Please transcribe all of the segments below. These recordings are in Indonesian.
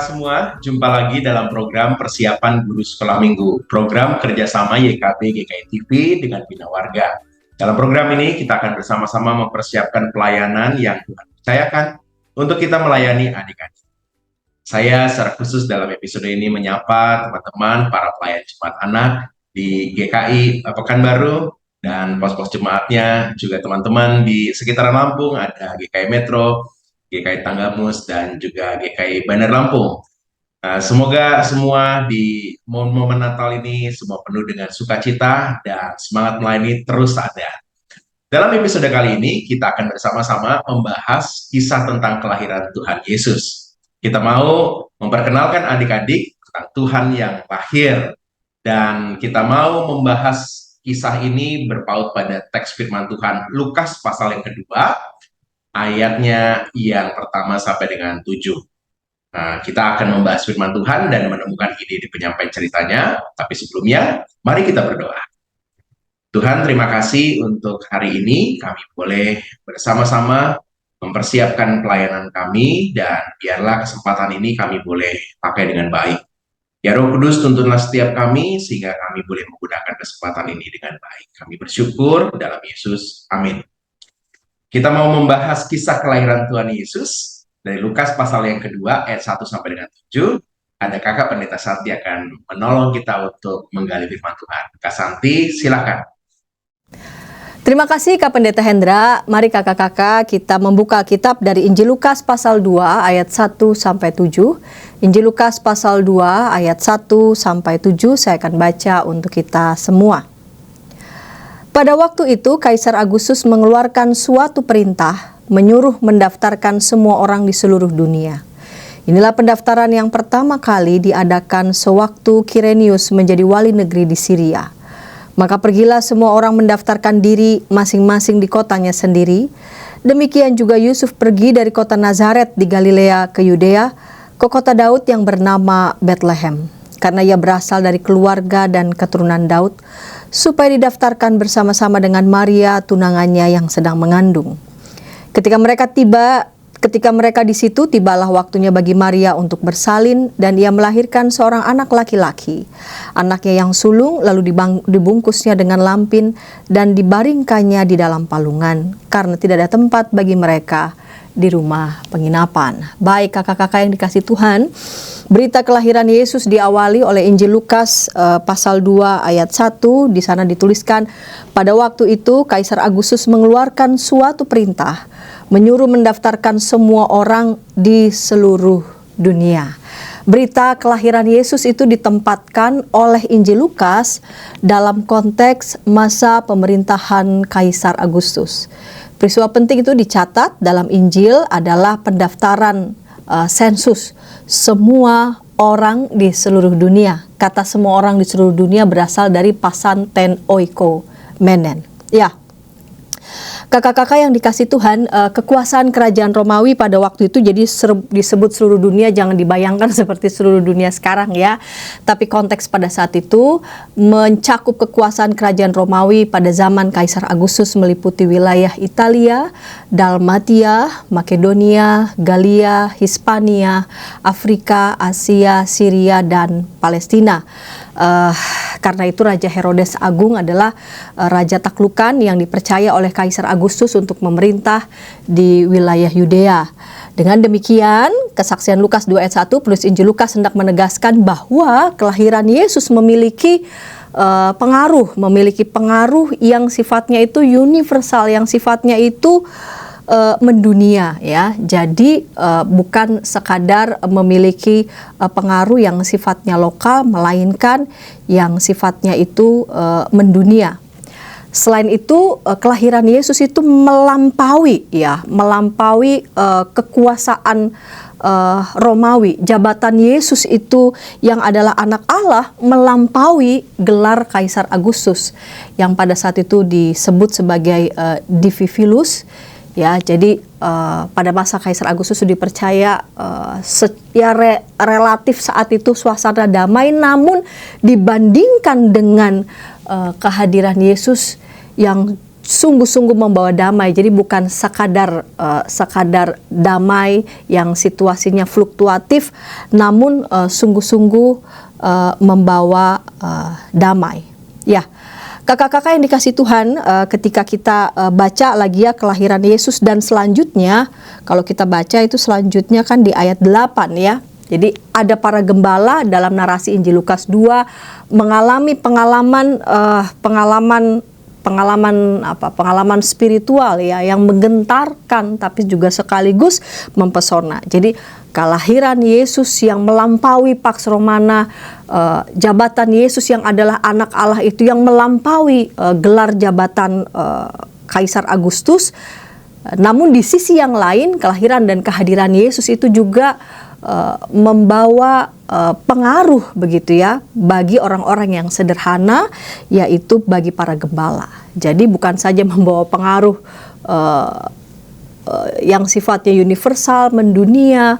semua, jumpa lagi dalam program persiapan guru sekolah minggu, program kerjasama YKB GKI TV dengan Bina Warga. Dalam program ini kita akan bersama-sama mempersiapkan pelayanan yang Tuhan percayakan untuk kita melayani adik-adik. Saya secara khusus dalam episode ini menyapa teman-teman para pelayan jemaat anak di GKI Pekanbaru dan pos-pos jemaatnya, juga teman-teman di sekitaran Lampung, ada GKI Metro, GKI Tanggamus, dan juga GKI Bandar Lampung. Semoga semua di momen Natal ini semua penuh dengan sukacita dan semangat melayani terus ada. Dalam episode kali ini kita akan bersama-sama membahas kisah tentang kelahiran Tuhan Yesus. Kita mau memperkenalkan adik-adik tentang Tuhan yang lahir, dan kita mau membahas kisah ini berpaut pada teks firman Tuhan Lukas pasal yang kedua, ayatnya yang pertama sampai dengan 7. Nah, kita akan membahas firman Tuhan dan menemukan ide di penyampaian ceritanya. Tapi sebelumnya, mari kita berdoa. Tuhan, terima kasih untuk hari ini kami boleh bersama-sama mempersiapkan pelayanan kami, dan biarlah kesempatan ini kami boleh pakai dengan baik. Ya Roh Kudus, tuntunlah setiap kami sehingga kami boleh menggunakan kesempatan ini dengan baik. Kami bersyukur dalam Yesus. Amin. Kita mau membahas kisah kelahiran Tuhan Yesus dari Lukas pasal yang kedua ayat 1 sampai dengan 7. Ada Kakak Pendeta Santi akan menolong kita untuk menggali firman Tuhan. Kak Santi, silakan. Terima kasih Kak Pendeta Hendra. Mari kakak-kakak kita membuka kitab dari Injil Lukas pasal 2 ayat 1 sampai 7. Injil Lukas pasal 2 ayat 1 sampai 7 saya akan baca untuk kita semua. Pada waktu itu Kaisar Agustus mengeluarkan suatu perintah menyuruh mendaftarkan semua orang di seluruh dunia. Inilah pendaftaran yang pertama kali diadakan sewaktu Kirenius menjadi wali negeri di Syria. Maka pergilah semua orang mendaftarkan diri masing-masing di kotanya sendiri. Demikian juga Yusuf pergi dari kota Nazaret di Galilea ke Yudea, ke kota Daud yang bernama Betlehem, karena ia berasal dari keluarga dan keturunan Daud, supaya didaftarkan bersama-sama dengan Maria tunangannya yang sedang mengandung. Ketika mereka di situ, tibalah waktunya bagi Maria untuk bersalin, dan ia melahirkan seorang anak laki-laki. Anaknya yang sulung lalu dibungkusnya dengan lampin dan dibaringkannya di dalam palungan, karena tidak ada tempat bagi mereka di rumah penginapan. Baik kakak-kakak yang dikasih Tuhan, berita kelahiran Yesus diawali oleh Injil Lukas pasal 2 ayat 1. Di sana dituliskan, pada waktu itu Kaisar Agustus mengeluarkan suatu perintah menyuruh mendaftarkan semua orang di seluruh dunia. Berita kelahiran Yesus itu ditempatkan oleh Injil Lukas dalam konteks masa pemerintahan Kaisar Agustus. Peristiwa penting itu dicatat dalam Injil adalah pendaftaran sensus semua orang di seluruh dunia. Kata semua orang di seluruh dunia berasal dari pasan ten oiko menen. Ya, kakak-kakak yang dikasih Tuhan, kekuasaan kerajaan Romawi pada waktu itu jadi disebut seluruh dunia, jangan dibayangkan seperti seluruh dunia sekarang ya. Tapi konteks pada saat itu mencakup kekuasaan kerajaan Romawi pada zaman Kaisar Agustus meliputi wilayah Italia, Dalmatia, Makedonia, Galia, Hispania, Afrika, Asia, Syria, dan Palestina. Karena itu Raja Herodes Agung adalah raja taklukan yang dipercaya oleh Kaisar Agustus untuk memerintah di wilayah Yudea. Dengan demikian, kesaksian Lukas 2 ayat 1 plus Injil Lukas hendak menegaskan bahwa kelahiran Yesus memiliki pengaruh yang sifatnya itu universal, yang sifatnya itu mendunia ya. Jadi bukan sekadar memiliki pengaruh yang sifatnya lokal, melainkan yang sifatnya itu mendunia. Selain itu kelahiran Yesus itu melampaui kekuasaan Romawi. Jabatan Yesus itu yang adalah anak Allah melampaui gelar Kaisar Agustus yang pada saat itu disebut sebagai Divivillus. Ya, jadi pada masa Kaisar Agustus dipercaya relatif saat itu suasana damai, namun dibandingkan dengan kehadiran Yesus yang sungguh-sungguh membawa damai. Jadi bukan sekadar damai yang situasinya fluktuatif, namun sungguh-sungguh membawa damai. Ya, kakak-kakak yang dikasih Tuhan, ketika kita baca lagi ya kelahiran Yesus dan selanjutnya, kalau kita baca itu selanjutnya kan di ayat 8 ya. Jadi ada para gembala dalam narasi Injil Lukas 2 mengalami pengalaman spiritual ya yang menggentarkan tapi juga sekaligus mempesona. Jadi kelahiran Yesus yang melampaui Pax Romana, jabatan Yesus yang adalah anak Allah itu yang melampaui gelar jabatan Kaisar Agustus. Namun di sisi yang lain, kelahiran dan kehadiran Yesus itu juga membawa pengaruh begitu ya bagi orang-orang yang sederhana, yaitu bagi para gembala. Jadi bukan saja membawa pengaruh yang sifatnya universal, mendunia,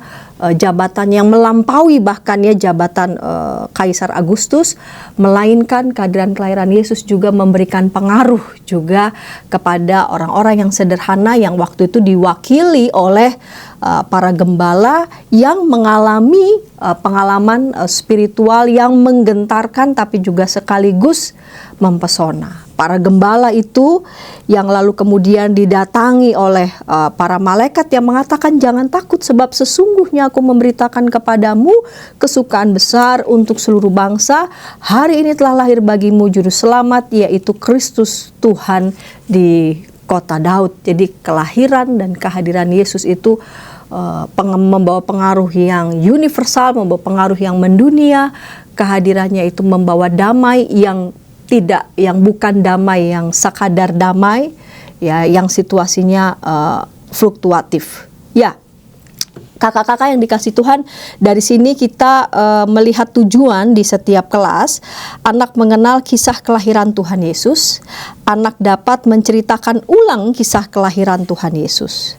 jabatan yang melampaui bahkan ya jabatan Kaisar Agustus, melainkan kehadiran kelahiran Yesus juga memberikan pengaruh juga kepada orang-orang yang sederhana yang waktu itu diwakili oleh para gembala yang mengalami pengalaman spiritual yang menggentarkan tapi juga sekaligus mempesona. Para gembala itu yang lalu kemudian didatangi oleh para malaikat yang mengatakan, jangan takut sebab sesungguhnya aku memberitakan kepadamu kesukaan besar untuk seluruh bangsa. Hari ini telah lahir bagimu juru selamat, yaitu Kristus Tuhan di kota Daud. Jadi kelahiran dan kehadiran Yesus itu membawa pengaruh yang universal, membawa pengaruh yang mendunia. Kehadirannya itu membawa damai yang bukan damai yang sekadar damai ya, yang situasinya fluktuatif. Ya, kakak-kakak yang dikasih Tuhan, dari sini kita melihat tujuan di setiap kelas. Anak mengenal kisah kelahiran Tuhan Yesus, anak dapat menceritakan ulang kisah kelahiran Tuhan Yesus.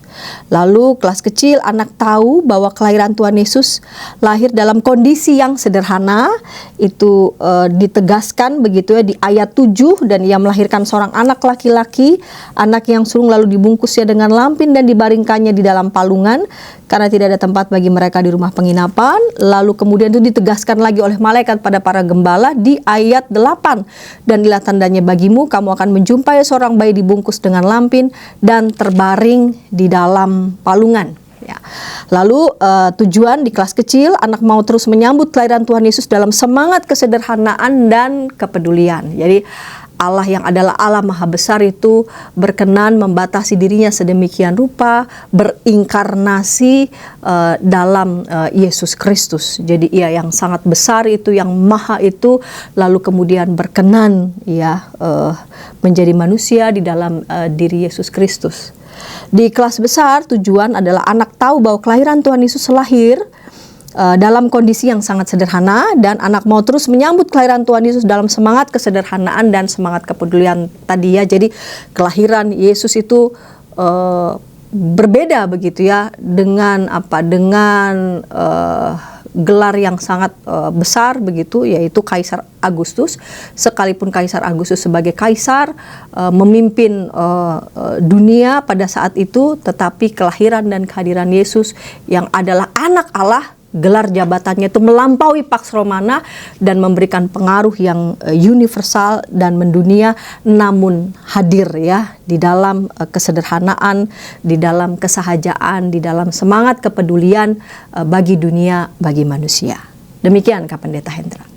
Lalu kelas kecil, anak tahu bahwa kelahiran Tuhan Yesus lahir dalam kondisi yang sederhana. Itu ditegaskan begitu ya di ayat 7, dan ia melahirkan seorang anak laki-laki, anak yang sulung lalu dibungkusnya dengan lampin dan dibaringkannya di dalam palungan karena tidak ada tempat bagi mereka di rumah penginapan. Lalu kemudian itu ditegaskan lagi oleh malaikat pada para gembala di ayat 8, dan inilah tandanya bagimu, kamu akan menjumpai seorang bayi dibungkus dengan lampin dan terbaring di dalam palungan. Ya. Lalu tujuan di kelas kecil, anak mau terus menyambut kelahiran Tuhan Yesus dalam semangat kesederhanaan dan kepedulian. Jadi Allah yang adalah Allah Maha Besar itu berkenan membatasi dirinya sedemikian rupa, berinkarnasi dalam Yesus Kristus. Jadi Ia yang sangat besar itu, yang maha itu, lalu kemudian berkenan ya menjadi manusia di dalam diri Yesus Kristus. Di kelas besar, tujuan adalah anak tahu bahwa kelahiran Tuhan Yesus lahir dalam kondisi yang sangat sederhana, dan anak mau terus menyambut kelahiran Tuhan Yesus dalam semangat kesederhanaan dan semangat kepedulian tadi ya. Jadi kelahiran Yesus itu berbeda begitu ya dengan gelar yang sangat besar begitu, yaitu Kaisar Agustus. Sekalipun Kaisar Agustus sebagai kaisar memimpin dunia pada saat itu, tetapi kelahiran dan kehadiran Yesus yang adalah anak Allah, gelar jabatannya itu melampaui Pax Romana dan memberikan pengaruh yang universal dan mendunia, namun hadir ya di dalam kesederhanaan, di dalam kesahajaan, di dalam semangat kepedulian bagi dunia, bagi manusia. Demikian Kak Pendeta Hendra.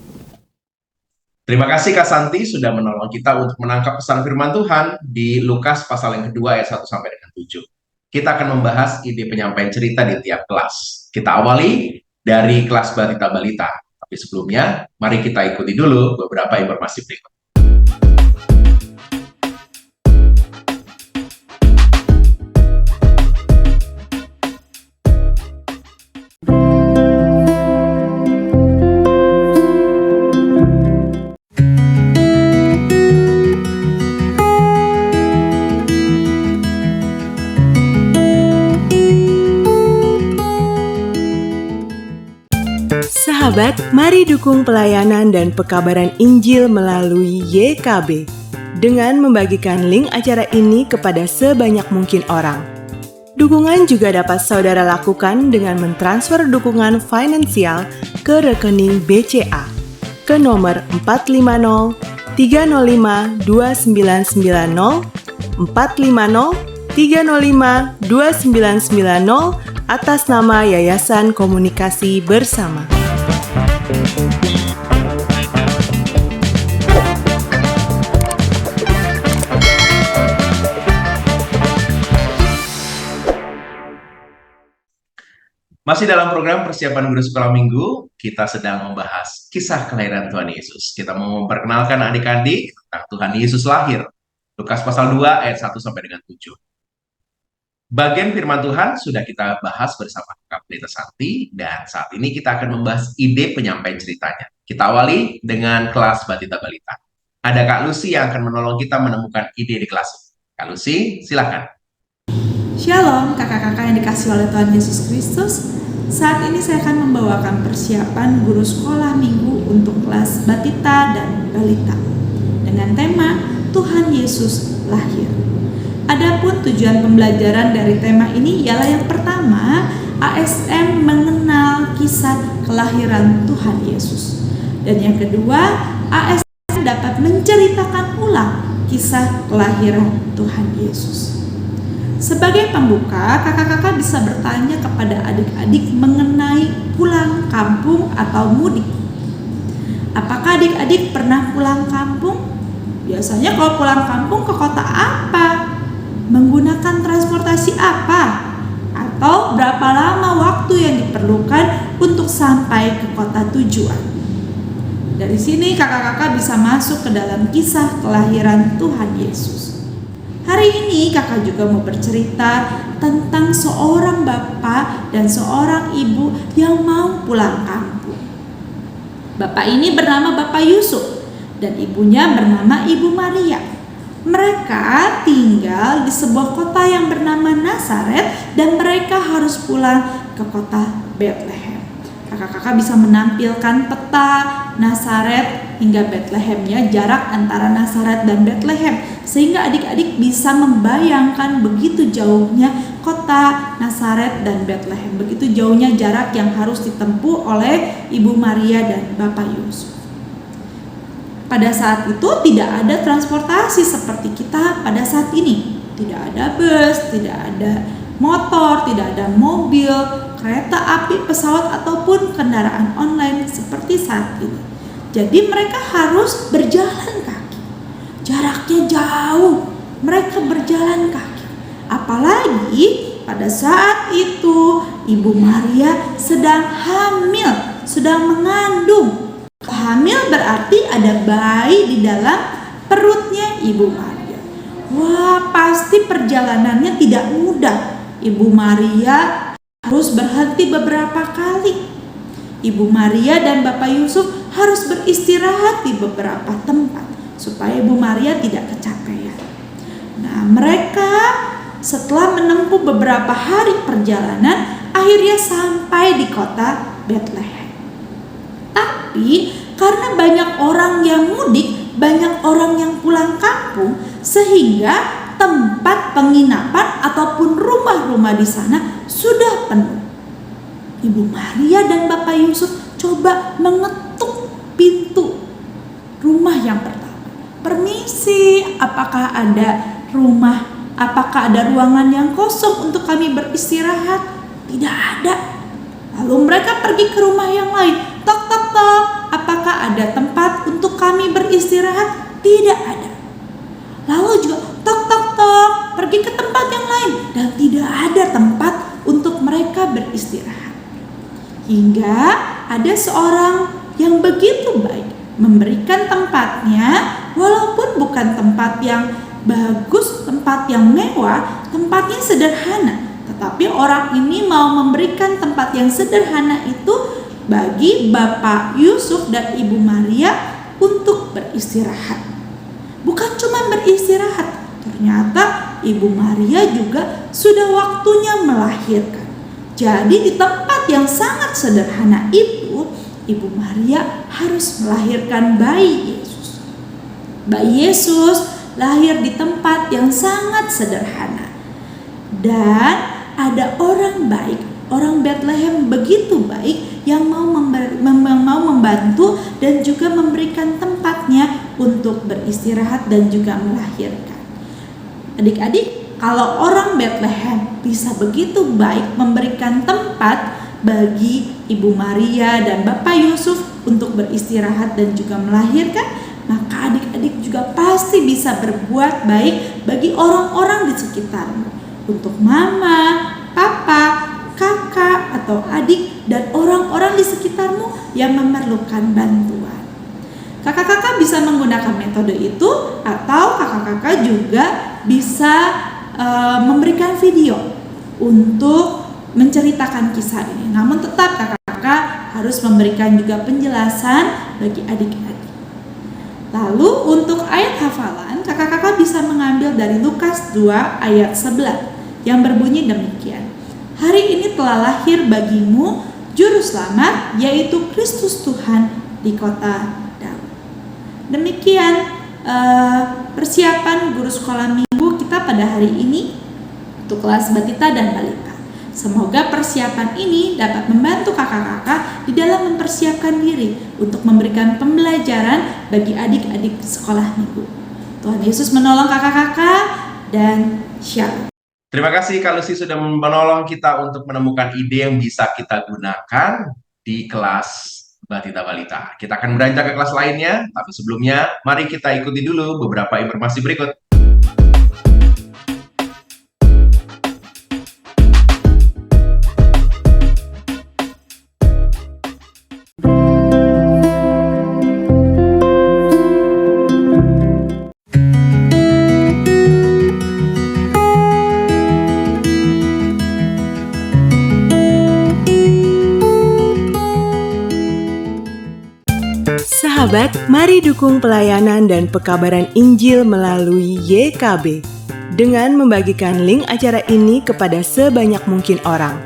Terima kasih Kak Santi sudah menolong kita untuk menangkap pesan firman Tuhan di Lukas pasal yang kedua ayat 1 sampai dengan 7. Kita akan membahas ide penyampaian cerita di tiap kelas. Kita awali dari kelas balita-balita. Tapi sebelumnya, mari kita ikuti dulu beberapa informasi berikut. Sahabat, mari dukung pelayanan dan pekabaran Injil melalui YKB. dengan membagikan link acara ini kepada sebanyak mungkin orang. Dukungan juga dapat saudara lakukan dengan mentransfer dukungan finansial ke rekening BCA ke nomor 450 305 2990 450 305 2990 atas nama Yayasan Komunikasi Bersama. Masih dalam program persiapan guru sekolah minggu, kita sedang membahas kisah kelahiran Tuhan Yesus. Kita mau memperkenalkan adik-adik tentang Tuhan Yesus lahir. Lukas pasal 2 ayat 1 sampai dengan 7. Bagian firman Tuhan sudah kita bahas bersama Kak Pelita Santi, dan saat ini kita akan membahas ide penyampaian ceritanya. Kita awali dengan kelas Batita Balita. Ada Kak Lucy yang akan menolong kita menemukan ide di kelas. Kak Lucy, silakan. Shalom kakak-kakak yang dikasih oleh Tuhan Yesus Kristus. Saat ini saya akan membawakan persiapan guru sekolah minggu untuk kelas Batita dan Balita dengan tema Tuhan Yesus lahir. Adapun tujuan pembelajaran dari tema ini ialah yang pertama, ASN mengenal kisah kelahiran Tuhan Yesus. Dan yang kedua, ASN dapat menceritakan ulang kisah kelahiran Tuhan Yesus. Sebagai pembuka, kakak-kakak bisa bertanya kepada adik-adik mengenai pulang kampung atau mudik. Apakah adik-adik pernah pulang kampung? Biasanya kalau pulang kampung ke kota apa? Menggunakan transportasi apa? Atau berapa lama waktu yang diperlukan untuk sampai ke kota tujuan? Dari sini kakak-kakak bisa masuk ke dalam kisah kelahiran Tuhan Yesus. Hari ini kakak juga mau bercerita tentang seorang bapak dan seorang ibu yang mau pulang kampung. Bapak ini bernama Bapak Yusuf dan ibunya bernama Ibu Maria. Mereka tinggal di sebuah kota yang bernama Nazaret dan mereka harus pulang ke kota Bethlehem. Kakak-kakak bisa menampilkan peta Nazaret hingga Bethlehemnya, jarak antara Nazaret dan Bethlehem, sehingga adik-adik bisa membayangkan begitu jauhnya kota Nazaret dan Bethlehem, begitu jauhnya jarak yang harus ditempuh oleh Ibu Maria dan Bapak Yusuf. Pada saat itu tidak ada transportasi seperti kita pada saat ini. Tidak ada bus, tidak ada motor, tidak ada mobil, kereta api, pesawat, ataupun kendaraan online seperti saat ini. Jadi mereka harus berjalan kaki. Jaraknya jauh, mereka berjalan kaki. Apalagi pada saat itu Ibu Maria sedang hamil, sedang mengandung. Hamil berarti ada bayi di dalam perutnya Ibu Maria. Wah, pasti perjalanannya tidak mudah. Ibu Maria harus berhenti beberapa kali. Ibu Maria dan Bapak Yusuf harus beristirahat di beberapa tempat supaya Ibu Maria tidak kecapean. Nah, mereka setelah menempuh beberapa hari perjalanan akhirnya sampai di kota Bethlehem. Tapi karena banyak orang yang mudik, banyak orang yang pulang kampung, sehingga tempat penginapan ataupun rumah-rumah di sana sudah penuh. Ibu Maria dan Bapak Yusuf coba mengetuk pintu rumah yang pertama. Permisi, apakah ada rumah, apakah ada ruangan yang kosong untuk kami beristirahat? Tidak ada. Lalu mereka pergi ke rumah yang lain. Tok tok tok, apakah ada tempat untuk kami beristirahat? Tidak ada. Lalu juga tok tok tok, pergi ke tempat yang lain dan tidak ada tempat untuk mereka beristirahat. Hingga ada seorang yang begitu baik memberikan tempatnya, walaupun bukan tempat yang bagus, tempat yang mewah, tempatnya sederhana. Tetapi orang ini mau memberikan tempat yang sederhana itu bagi Bapak Yusuf dan Ibu Maria untuk beristirahat. Bukan cuma beristirahat, ternyata Ibu Maria juga sudah waktunya melahirkan. Jadi di tempat yang sangat sederhana itu, Ibu Maria harus melahirkan bayi Yesus. Bayi Yesus lahir di tempat yang sangat sederhana. Dan ada orang baik, orang Bethlehem begitu baik yang mau membantu dan juga memberikan tempatnya untuk beristirahat dan juga melahirkan. Adik-adik, kalau orang Bethlehem bisa begitu baik memberikan tempat bagi Ibu Maria dan Bapak Yusuf untuk beristirahat dan juga melahirkan, maka adik-adik juga pasti bisa berbuat baik bagi orang-orang di sekitarmu, untuk mama, papa, kakak atau adik dan orang-orang di sekitarmu yang memerlukan bantuan. Kakak-kakak bisa menggunakan metode itu, atau kakak-kakak juga bisa memberikan video untuk menceritakan kisah ini. Namun tetap kakak-kakak harus memberikan juga penjelasan bagi adik-adik. Lalu untuk ayat hafalan, kakak-kakak bisa mengambil dari Lukas 2 ayat 11 yang berbunyi demikian. Hari ini telah lahir bagimu juru selamat, yaitu Kristus Tuhan di kota Daud. Demikian persiapan guru sekolah minggu kita pada hari ini untuk kelas batita dan balita. Semoga persiapan ini dapat membantu kakak-kakak di dalam mempersiapkan diri untuk memberikan pembelajaran bagi adik-adik sekolah minggu. Tuhan Yesus menolong kakak-kakak dan shalom. Terima kasih Kak Lucy sudah menolong kita untuk menemukan ide yang bisa kita gunakan di kelas Batita Balita. Kita akan beranjak ke kelas lainnya, tapi sebelumnya mari kita ikuti dulu beberapa informasi berikut. Sahabat, mari dukung pelayanan dan pekabaran Injil melalui YKB dengan membagikan link acara ini kepada sebanyak mungkin orang.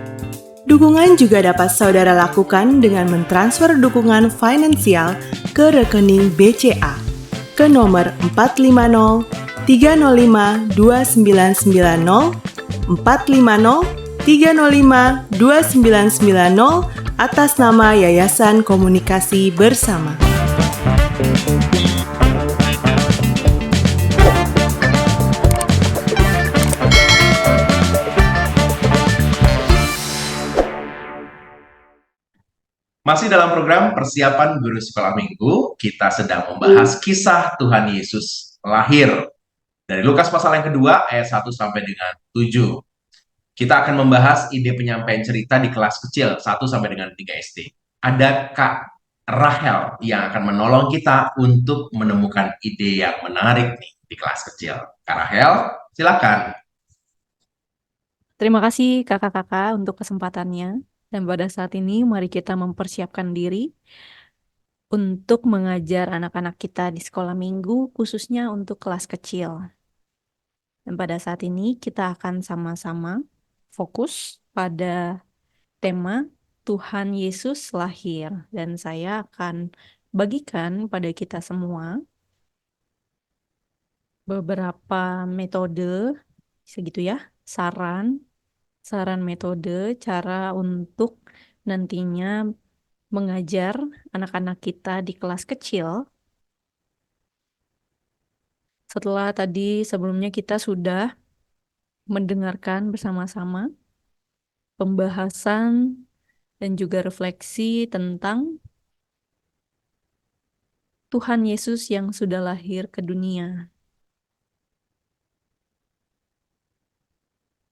Dukungan juga dapat saudara lakukan dengan mentransfer dukungan finansial ke rekening BCA ke nomor 450 305 2990 450 305 2990 atas nama Yayasan Komunikasi Bersama. Masih dalam program persiapan guru sekolah minggu, kita sedang membahas kisah Tuhan Yesus lahir dari Lukas pasal yang kedua ayat 1 sampai dengan 7. Kita akan membahas ide penyampaian cerita di kelas kecil 1 sampai dengan 3 SD. Ada Kak Rahel yang akan menolong kita untuk menemukan ide yang menarik nih di kelas kecil. Kak Rahel, silakan. Terima kasih kakak-kakak untuk kesempatannya. Dan pada saat ini mari kita mempersiapkan diri untuk mengajar anak-anak kita di sekolah minggu, khususnya untuk kelas kecil. Dan pada saat ini kita akan sama-sama fokus pada tema Tuhan Yesus lahir. Dan saya akan bagikan pada kita semua beberapa metode, segitu ya, saran metode cara untuk nantinya mengajar anak-anak kita di kelas kecil. Setelah tadi sebelumnya kita sudah mendengarkan bersama-sama pembahasan dan juga refleksi tentang Tuhan Yesus yang sudah lahir ke dunia.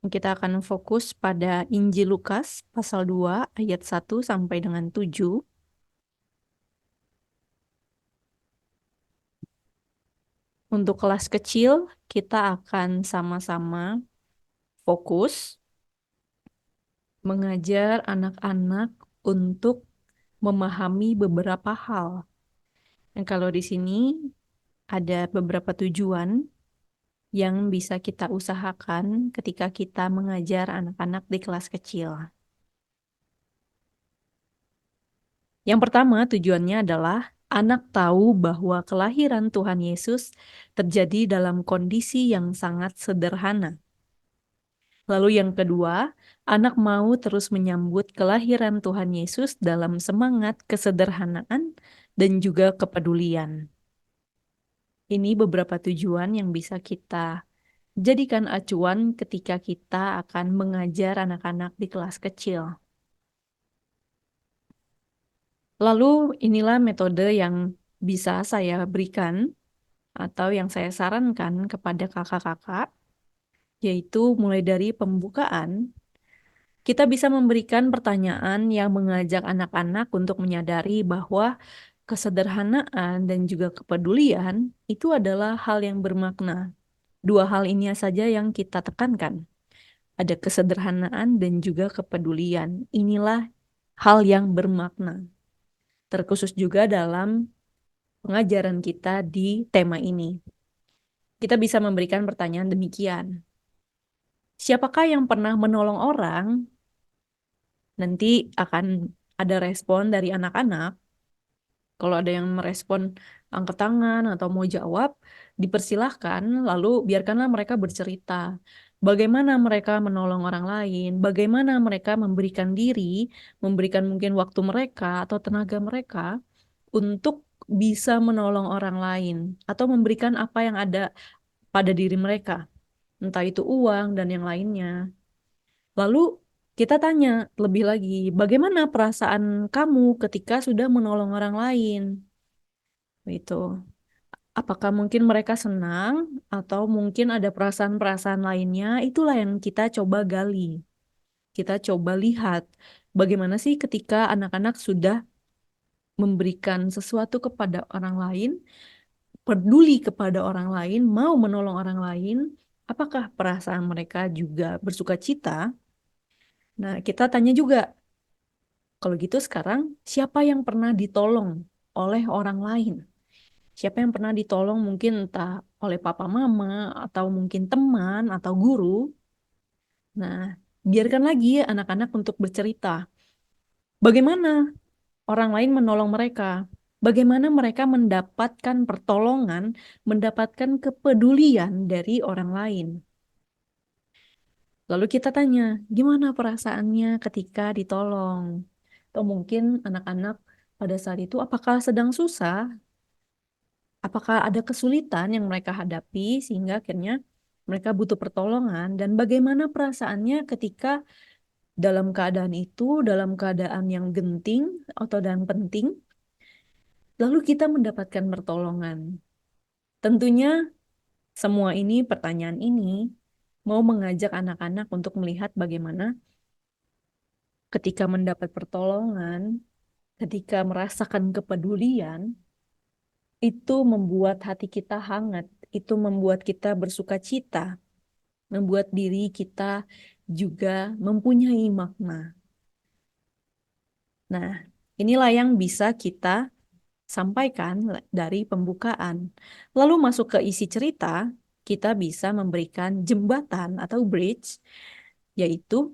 Kita akan fokus pada Injil Lukas pasal 2 ayat 1 sampai dengan 7. Untuk kelas kecil, kita akan sama-sama fokus mengajar anak-anak untuk memahami beberapa hal. Dan kalau di sini ada beberapa tujuan yang bisa kita usahakan ketika kita mengajar anak-anak di kelas kecil. Yang pertama tujuannya adalah anak tahu bahwa kelahiran Tuhan Yesus terjadi dalam kondisi yang sangat sederhana. Lalu yang kedua, anak mau terus menyambut kelahiran Tuhan Yesus dalam semangat kesederhanaan dan juga kepedulian. Ini beberapa tujuan yang bisa kita jadikan acuan ketika kita akan mengajar anak-anak di kelas kecil. Lalu inilah metode yang bisa saya berikan atau yang saya sarankan kepada kakak-kakak, yaitu mulai dari pembukaan, kita bisa memberikan pertanyaan yang mengajak anak-anak untuk menyadari bahwa kesederhanaan dan juga kepedulian itu adalah hal yang bermakna. Dua hal ini saja yang kita tekankan. Ada kesederhanaan dan juga kepedulian. Inilah hal yang bermakna. Terkhusus juga dalam pengajaran kita di tema ini. Kita bisa memberikan pertanyaan demikian. Siapakah yang pernah menolong orang? Nanti akan ada respon dari anak-anak. Kalau ada yang merespon angkat tangan atau mau jawab, dipersilahkan, lalu biarkanlah mereka bercerita. Bagaimana mereka menolong orang lain, bagaimana mereka memberikan diri, memberikan mungkin waktu mereka atau tenaga mereka untuk bisa menolong orang lain atau memberikan apa yang ada pada diri mereka, entah itu uang dan yang lainnya. Lalu kita tanya lebih lagi, bagaimana perasaan kamu ketika sudah menolong orang lain? Itu. Apakah mungkin mereka senang atau mungkin ada perasaan-perasaan lainnya? Itulah yang kita coba gali. Kita coba lihat bagaimana sih ketika anak-anak sudah memberikan sesuatu kepada orang lain, peduli kepada orang lain, mau menolong orang lain, apakah perasaan mereka juga bersuka cita? Nah, kita tanya juga, kalau gitu sekarang siapa yang pernah ditolong oleh orang lain? Siapa yang pernah ditolong mungkin entah oleh papa mama atau mungkin teman atau guru. Nah, biarkan lagi anak-anak untuk bercerita. Bagaimana orang lain menolong mereka? Bagaimana mereka mendapatkan pertolongan, mendapatkan kepedulian dari orang lain? Lalu kita tanya, gimana perasaannya ketika ditolong? Atau mungkin anak-anak pada saat itu apakah sedang susah? Apakah ada kesulitan yang mereka hadapi sehingga akhirnya mereka butuh pertolongan? Dan bagaimana perasaannya ketika dalam keadaan itu, dalam keadaan yang genting atau dan penting, lalu kita mendapatkan pertolongan? Tentunya semua ini, pertanyaan ini, mau mengajak anak-anak untuk melihat bagaimana ketika mendapat pertolongan, ketika merasakan kepedulian, itu membuat hati kita hangat, itu membuat kita bersuka cita, membuat diri kita juga mempunyai makna. Nah, inilah yang bisa kita sampaikan dari pembukaan. Lalu masuk ke isi cerita, kita bisa memberikan jembatan atau bridge, yaitu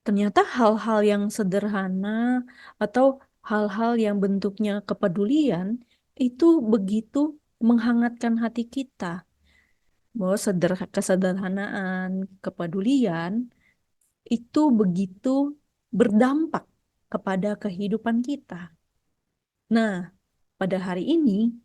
ternyata hal-hal yang sederhana atau hal-hal yang bentuknya kepedulian itu begitu menghangatkan hati kita. Bahwa kesederhanaan, kepedulian itu begitu berdampak kepada kehidupan kita. Nah, pada hari ini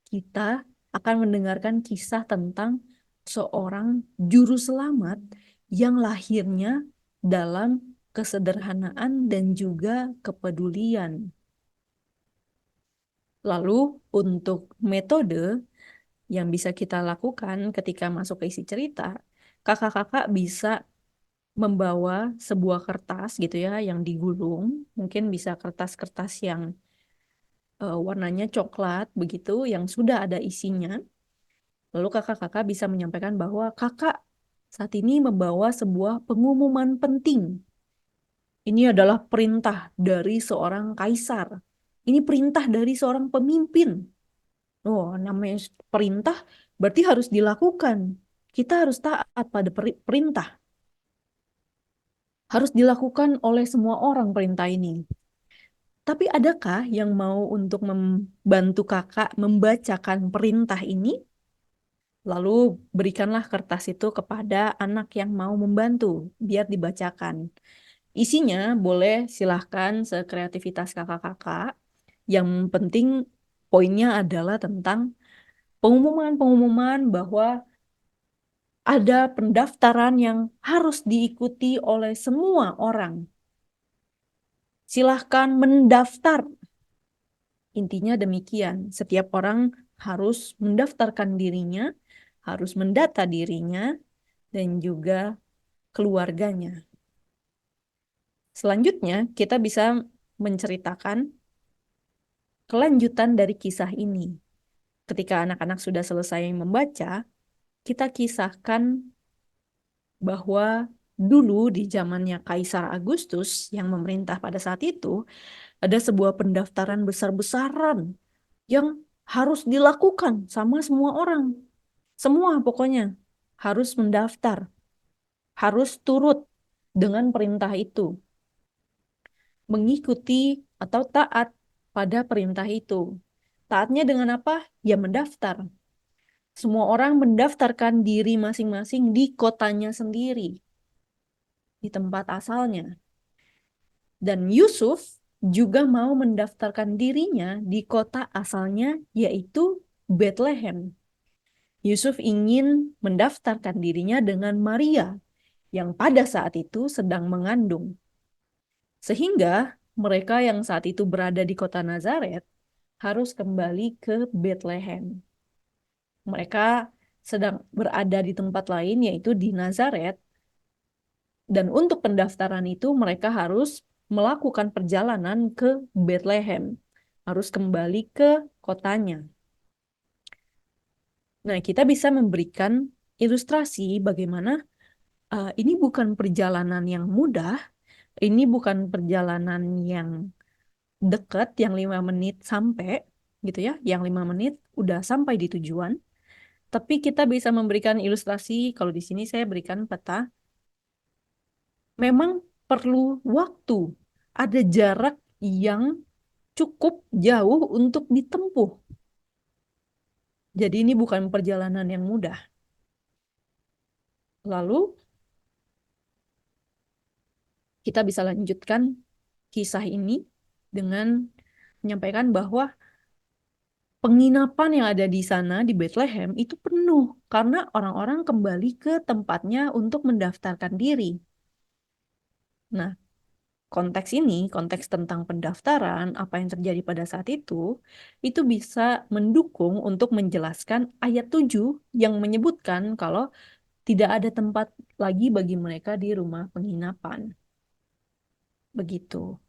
kita akan mendengarkan kisah tentang seorang juru selamat yang lahirnya dalam kesederhanaan dan juga kepedulian. Lalu untuk metode yang bisa kita lakukan ketika masuk ke isi cerita, kakak-kakak bisa membawa sebuah kertas gitu ya yang digulung, mungkin bisa kertas-kertas yang warnanya coklat begitu yang sudah ada isinya. Lalu kakak-kakak bisa menyampaikan bahwa kakak saat ini membawa sebuah pengumuman penting. Ini adalah perintah dari seorang kaisar. Ini perintah dari seorang pemimpin. Oh, namanya perintah berarti harus dilakukan. Kita harus taat pada perintah. Harus dilakukan oleh semua orang perintah ini. Tapi adakah yang mau untuk membantu kakak membacakan perintah ini? Lalu berikanlah kertas itu kepada anak yang mau membantu, biar dibacakan. Isinya boleh silahkan sekreativitas kakak-kakak. Yang penting poinnya adalah tentang pengumuman-pengumuman bahwa ada pendaftaran yang harus diikuti oleh semua orang. Silahkan mendaftar. Intinya demikian. Setiap orang harus mendaftarkan dirinya, harus mendata dirinya, dan juga keluarganya. Selanjutnya, kita bisa menceritakan kelanjutan dari kisah ini. Ketika anak-anak sudah selesai membaca, kita kisahkan bahwa dulu di zamannya Kaisar Agustus yang memerintah pada saat itu, ada sebuah pendaftaran besar-besaran yang harus dilakukan sama semua orang. Semua pokoknya harus mendaftar, harus turut dengan perintah itu, mengikuti atau taat pada perintah itu. Taatnya dengan apa? Ya mendaftar. Semua orang mendaftarkan diri masing-masing di kotanya sendiri, di tempat asalnya. Dan Yusuf juga mau mendaftarkan dirinya di kota asalnya, yaitu Bethlehem. Yusuf ingin mendaftarkan dirinya dengan Maria, yang pada saat itu sedang mengandung. Sehingga mereka yang saat itu berada di kota Nazaret harus kembali ke Bethlehem. Mereka sedang berada di tempat lain, yaitu di Nazaret. Dan untuk pendaftaran itu mereka harus melakukan perjalanan ke Bethlehem. Harus kembali ke kotanya. Nah, kita bisa memberikan ilustrasi bagaimana ini bukan perjalanan yang mudah, ini bukan perjalanan yang dekat, yang 5 menit sampai, gitu ya, yang 5 menit udah sampai di tujuan. Tapi kita bisa memberikan ilustrasi, kalau di sini saya berikan peta, memang perlu waktu, ada jarak yang cukup jauh untuk ditempuh. Jadi ini bukan perjalanan yang mudah. Lalu kita bisa lanjutkan kisah ini dengan menyampaikan bahwa penginapan yang ada di sana di Bethlehem itu penuh karena orang-orang kembali ke tempatnya untuk mendaftarkan diri. Nah, konteks ini, konteks tentang pendaftaran, apa yang terjadi pada saat itu bisa mendukung untuk menjelaskan ayat 7 yang menyebutkan kalau tidak ada tempat lagi bagi mereka di rumah penginapan. Begitu.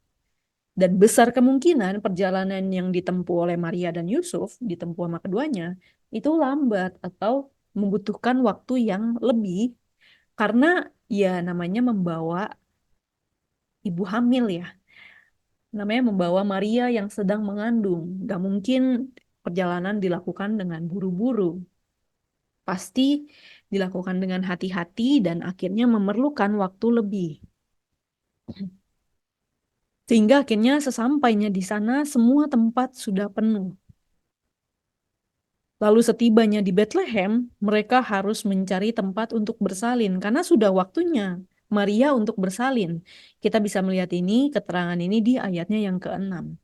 Dan besar kemungkinan perjalanan yang ditempuh oleh Maria dan Yusuf, ditempuh sama keduanya, itu lambat atau membutuhkan waktu yang lebih karena ya namanya membawa ibu hamil ya. Namanya membawa Maria yang sedang mengandung. Gak mungkin perjalanan dilakukan dengan buru-buru. Pasti dilakukan dengan hati-hati dan akhirnya memerlukan waktu lebih. Sehingga akhirnya sesampainya di sana semua tempat sudah penuh. Lalu setibanya di Bethlehem, mereka harus mencari tempat untuk bersalin karena sudah waktunya Maria untuk bersalin. Kita bisa melihat ini, keterangan ini di ayatnya yang ke-6.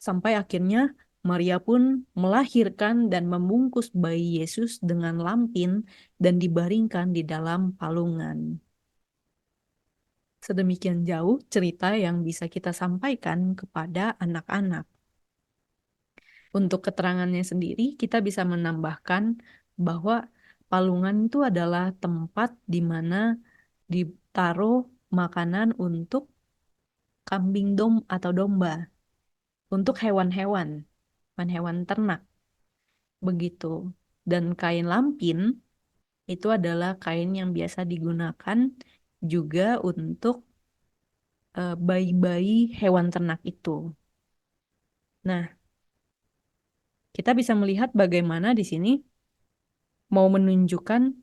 Sampai akhirnya Maria pun melahirkan dan membungkus bayi Yesus dengan lampin dan dibaringkan di dalam palungan. Sedemikian jauh cerita yang bisa kita sampaikan kepada anak-anak. Untuk keterangannya sendiri, kita bisa menambahkan bahwa palungan itu adalah tempat di mana ditaruh makanan untuk kambing atau domba, untuk hewan-hewan, hewan ternak, begitu. Dan kain lampin itu adalah kain yang biasa digunakan juga untuk bayi-bayi hewan ternak itu. Nah, kita bisa melihat bagaimana di sini mau menunjukkan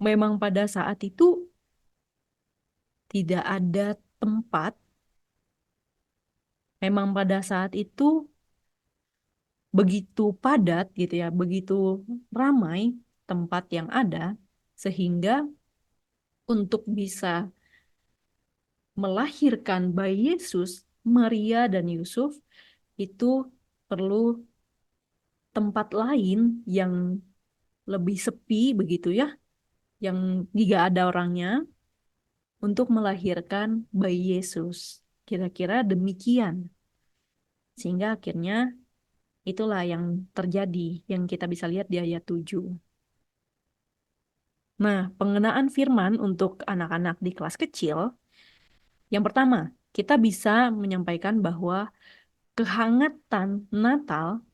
memang pada saat itu tidak ada tempat memang pada saat itu begitu padat gitu ya, begitu ramai tempat yang ada, sehingga untuk bisa melahirkan bayi Yesus, Maria dan Yusuf itu perlu tempat lain yang lebih sepi begitu ya, yang tidak ada orangnya untuk melahirkan bayi Yesus. Kira-kira demikian. Sehingga akhirnya itulah yang terjadi, yang kita bisa lihat di ayat 7. Nah, pengenaan firman untuk anak-anak di kelas kecil, yang pertama, kita bisa menyampaikan bahwa kehangatan Natal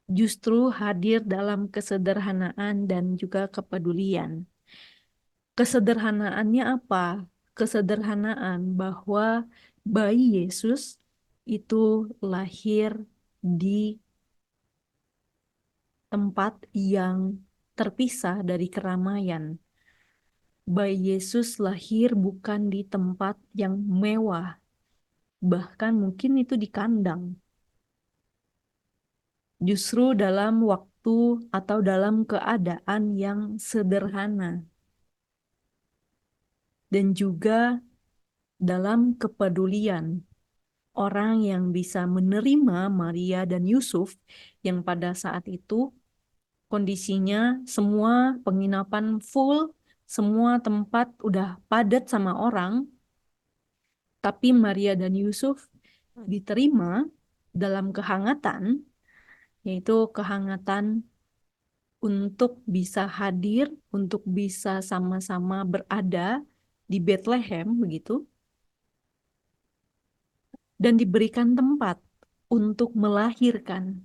justru hadir dalam kesederhanaan dan juga kepedulian. Kesederhanaannya apa? Kesederhanaan bahwa bayi Yesus itu lahir di tempat yang terpisah dari keramaian. Bayi Yesus lahir bukan di tempat yang mewah, bahkan mungkin itu di kandang. Justru dalam waktu atau dalam keadaan yang sederhana. Dan juga dalam kepedulian. Orang yang bisa menerima Maria dan Yusuf yang pada saat itu kondisinya semua penginapan full, semua tempat udah padat sama orang, tapi Maria dan Yusuf diterima dalam kehangatan, yaitu kehangatan untuk bisa hadir, untuk bisa sama-sama berada di Bethlehem begitu, dan diberikan tempat untuk melahirkan,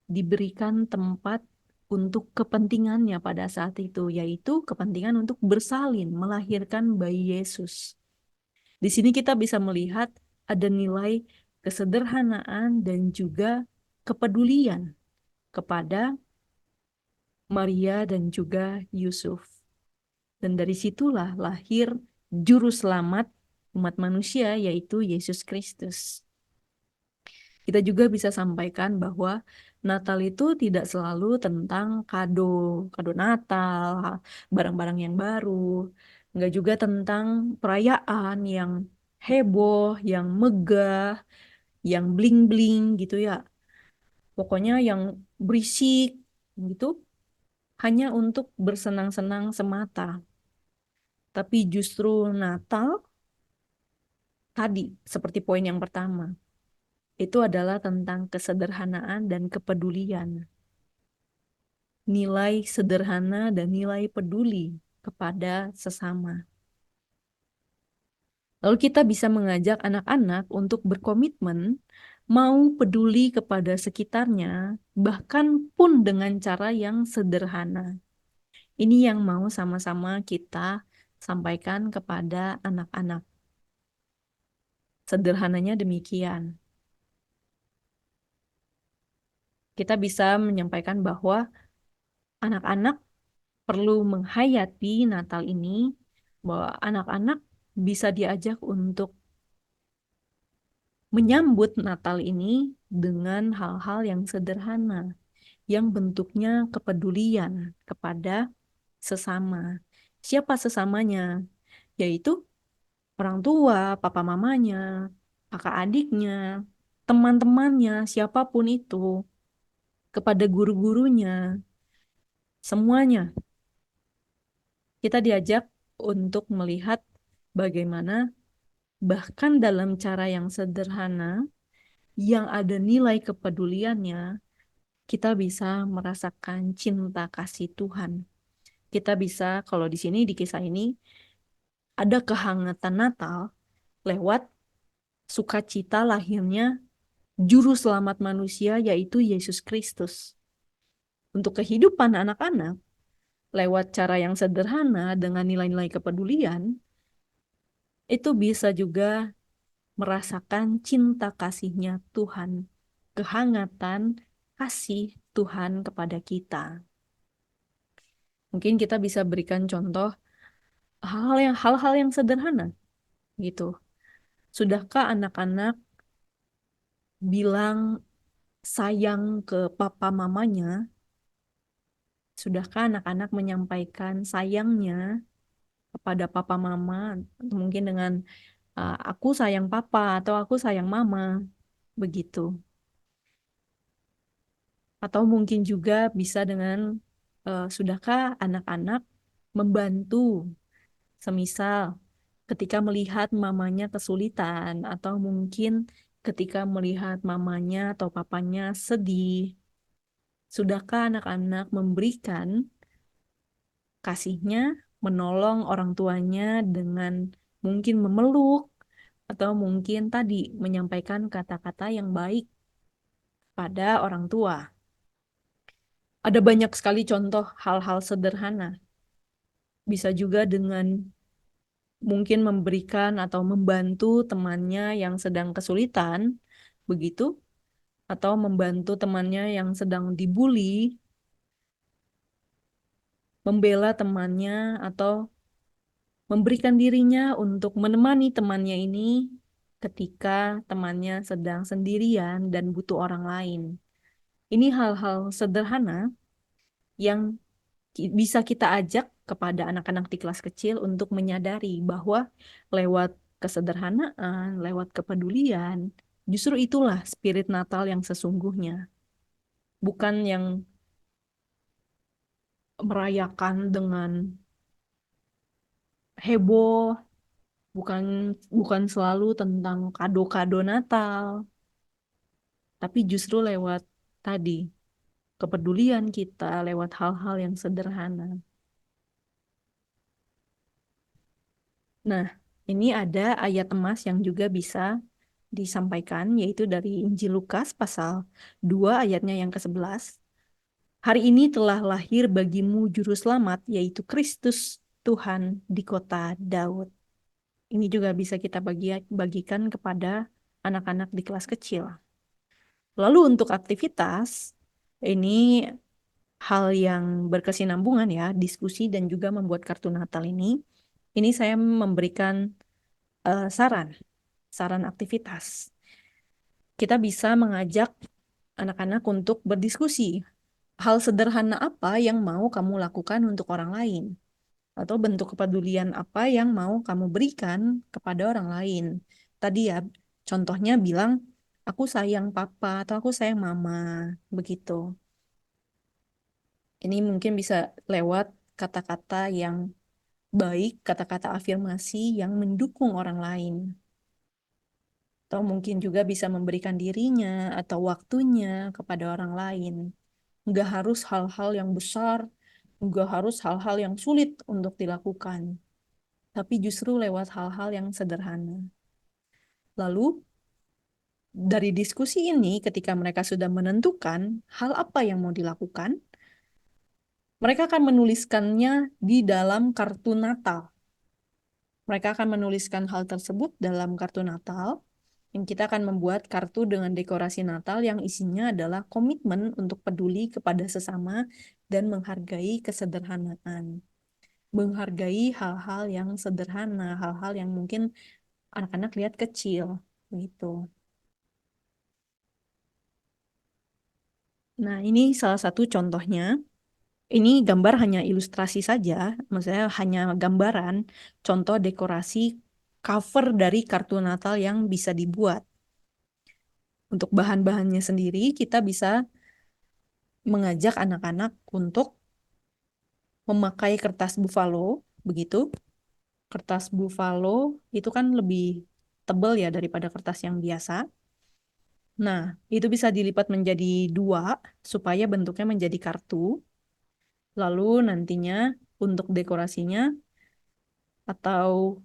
diberikan tempat untuk kepentingannya pada saat itu, yaitu kepentingan untuk bersalin, melahirkan bayi Yesus. Di sini kita bisa melihat ada nilai kesederhanaan dan juga kepedulian kepada Maria dan juga Yusuf. Dan dari situlah lahir juru selamat umat manusia, yaitu Yesus Kristus. Kita juga bisa sampaikan bahwa Natal itu tidak selalu tentang kado, kado Natal, barang-barang yang baru. Enggak juga tentang perayaan yang heboh, yang megah, yang bling-bling gitu ya. Pokoknya yang berisik gitu, hanya untuk bersenang-senang semata. Tapi justru Natal tadi, seperti poin yang pertama, itu adalah tentang kesederhanaan dan kepedulian. Nilai sederhana dan nilai peduli kepada sesama. Lalu kita bisa mengajak anak-anak untuk berkomitmen mau peduli kepada sekitarnya, bahkan pun dengan cara yang sederhana. Ini yang mau sama-sama kita sampaikan kepada anak-anak. Sederhananya demikian. Kita bisa menyampaikan bahwa anak-anak perlu menghayati Natal ini, bahwa anak-anak bisa diajak untuk menyambut Natal ini dengan hal-hal yang sederhana, yang bentuknya kepedulian kepada sesama. Siapa sesamanya? Yaitu orang tua, papa mamanya, kakak adiknya, teman-temannya, siapapun itu, kepada guru-gurunya, semuanya. Kita diajak untuk melihat bagaimana bahkan dalam cara yang sederhana, yang ada nilai kepeduliannya, kita bisa merasakan cinta kasih Tuhan. Kita bisa, kalau di sini, di kisah ini, ada kehangatan Natal lewat sukacita lahirnya Juru Selamat manusia, yaitu Yesus Kristus. Untuk kehidupan anak-anak, lewat cara yang sederhana dengan nilai-nilai kepedulian, itu bisa juga merasakan cinta kasihnya Tuhan, kehangatan kasih Tuhan kepada kita. Mungkin kita bisa berikan contoh hal-hal yang sederhana gitu. Sudahkah anak-anak bilang sayang ke papa mamanya? Sudahkah anak-anak menyampaikan sayangnya kepada papa mama? Mungkin dengan aku sayang papa atau aku sayang mama, begitu. Atau mungkin juga bisa dengan sudahkah anak-anak membantu, semisal ketika melihat mamanya kesulitan atau mungkin ketika melihat mamanya atau papanya sedih, sudahkah anak-anak memberikan kasihnya, menolong orang tuanya dengan mungkin memeluk atau mungkin tadi menyampaikan kata-kata yang baik pada orang tua. Ada banyak sekali contoh hal-hal sederhana. Bisa juga dengan mungkin memberikan atau membantu temannya yang sedang kesulitan, begitu, atau membantu temannya yang sedang dibully, membela temannya, atau memberikan dirinya untuk menemani temannya ini ketika temannya sedang sendirian dan butuh orang lain. Ini hal-hal sederhana yang bisa kita ajak kepada anak-anak di kelas kecil untuk menyadari bahwa lewat kesederhanaan, lewat kepedulian, justru itulah spirit Natal yang sesungguhnya. Bukan yang merayakan dengan heboh, bukan bukan selalu tentang kado-kado Natal, tapi justru lewat tadi kepedulian kita lewat hal-hal yang sederhana. Nah, ini ada ayat emas yang juga bisa disampaikan, yaitu dari Injil Lukas pasal 2 ayatnya yang ke-11. Hari ini telah lahir bagimu juru selamat, yaitu Kristus Tuhan di kota Daud. Ini juga bisa kita bagikan kepada anak-anak di kelas kecil. Lalu untuk aktivitas, ini hal yang berkesinambungan ya, diskusi dan juga membuat kartu Natal ini. Ini saya memberikan saran aktivitas. Kita bisa mengajak anak-anak untuk berdiskusi. Hal sederhana apa yang mau kamu lakukan untuk orang lain? Atau bentuk kepedulian apa yang mau kamu berikan kepada orang lain? Tadi ya, contohnya bilang, aku sayang papa atau aku sayang mama, begitu. Ini mungkin bisa lewat kata-kata yang baik, kata-kata afirmasi yang mendukung orang lain. Atau mungkin juga bisa memberikan dirinya atau waktunya kepada orang lain. Nggak harus hal-hal yang besar, nggak harus hal-hal yang sulit untuk dilakukan, tapi justru lewat hal-hal yang sederhana. Lalu, dari diskusi ini, ketika mereka sudah menentukan hal apa yang mau dilakukan, mereka akan menuliskannya di dalam kartu Natal. Mereka akan menuliskan hal tersebut dalam kartu Natal, yang kita akan membuat kartu dengan dekorasi Natal yang isinya adalah komitmen untuk peduli kepada sesama dan menghargai kesederhanaan. Menghargai hal-hal yang sederhana, hal-hal yang mungkin anak-anak lihat kecil, gitu. Nah, ini salah satu contohnya. Ini gambar hanya ilustrasi saja, maksudnya hanya gambaran, contoh dekorasi cover dari kartu Natal yang bisa dibuat. Untuk bahan-bahannya sendiri, kita bisa mengajak anak-anak untuk memakai kertas buffalo, begitu. Kertas buffalo itu kan lebih tebal ya daripada kertas yang biasa. Nah, itu bisa dilipat menjadi dua supaya bentuknya menjadi kartu. Lalu nantinya untuk dekorasinya atau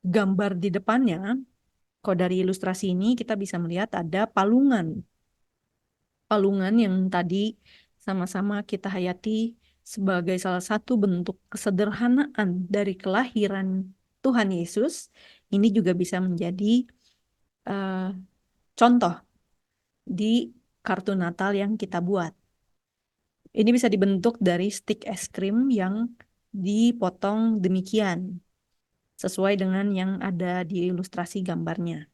gambar di depannya, kalau dari ilustrasi ini kita bisa melihat ada palungan. Palungan yang tadi sama-sama kita hayati sebagai salah satu bentuk kesederhanaan dari kelahiran Tuhan Yesus, ini juga bisa menjadi eh, contoh di kartu Natal yang kita buat. Ini bisa dibentuk dari stik es krim yang dipotong demikian, sesuai dengan yang ada di ilustrasi gambarnya.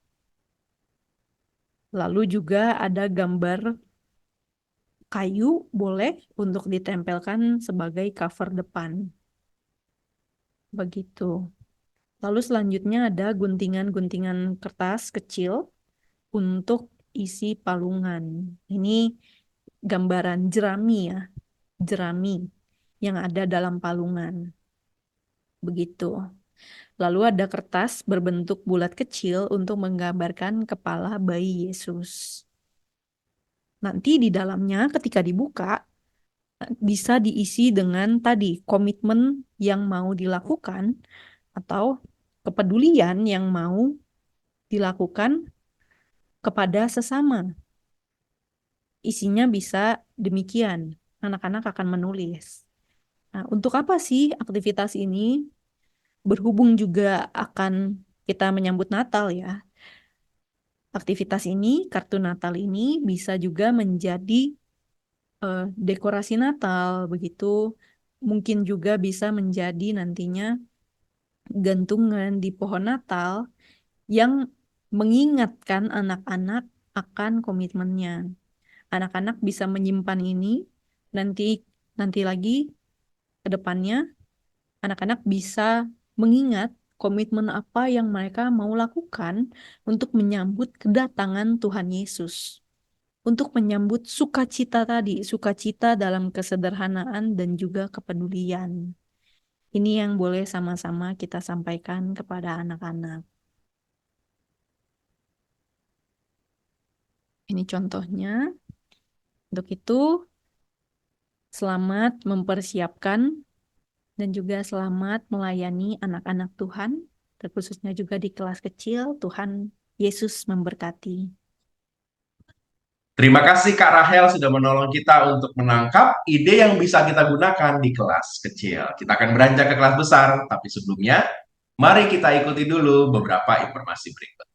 Lalu juga ada gambar kayu boleh untuk ditempelkan sebagai cover depan. Begitu. Lalu selanjutnya ada guntingan-guntingan kertas kecil untuk isi palungan. Ini gambaran jerami ya, jerami yang ada dalam palungan. Begitu. Lalu ada kertas berbentuk bulat kecil untuk menggambarkan kepala bayi Yesus. Nanti di dalamnya ketika dibuka bisa diisi dengan tadi komitmen yang mau dilakukan atau kepedulian yang mau dilakukan kepada sesama. Isinya bisa demikian. Anak-anak akan menulis. Nah, untuk apa sih aktivitas ini? Berhubung juga akan kita menyambut Natal ya. Aktivitas ini, kartu Natal ini bisa juga menjadi dekorasi Natal begitu. Mungkin juga bisa menjadi nantinya gantungan di pohon Natal yang mengingatkan anak-anak akan komitmennya. Anak-anak bisa menyimpan ini nanti lagi ke depannya anak-anak bisa mengingat komitmen apa yang mereka mau lakukan untuk menyambut kedatangan Tuhan Yesus. Untuk menyambut sukacita tadi, sukacita dalam kesederhanaan dan juga kepedulian. Ini yang boleh sama-sama kita sampaikan kepada anak-anak. Ini contohnya. Untuk itu, selamat mempersiapkan dan juga selamat melayani anak-anak Tuhan, terkhususnya juga di kelas kecil. Tuhan Yesus memberkati. Terima kasih Kak Rahel sudah menolong kita untuk menangkap ide yang bisa kita gunakan di kelas kecil. Kita akan beranjak ke kelas besar, tapi sebelumnya, mari kita ikuti dulu beberapa informasi berikut.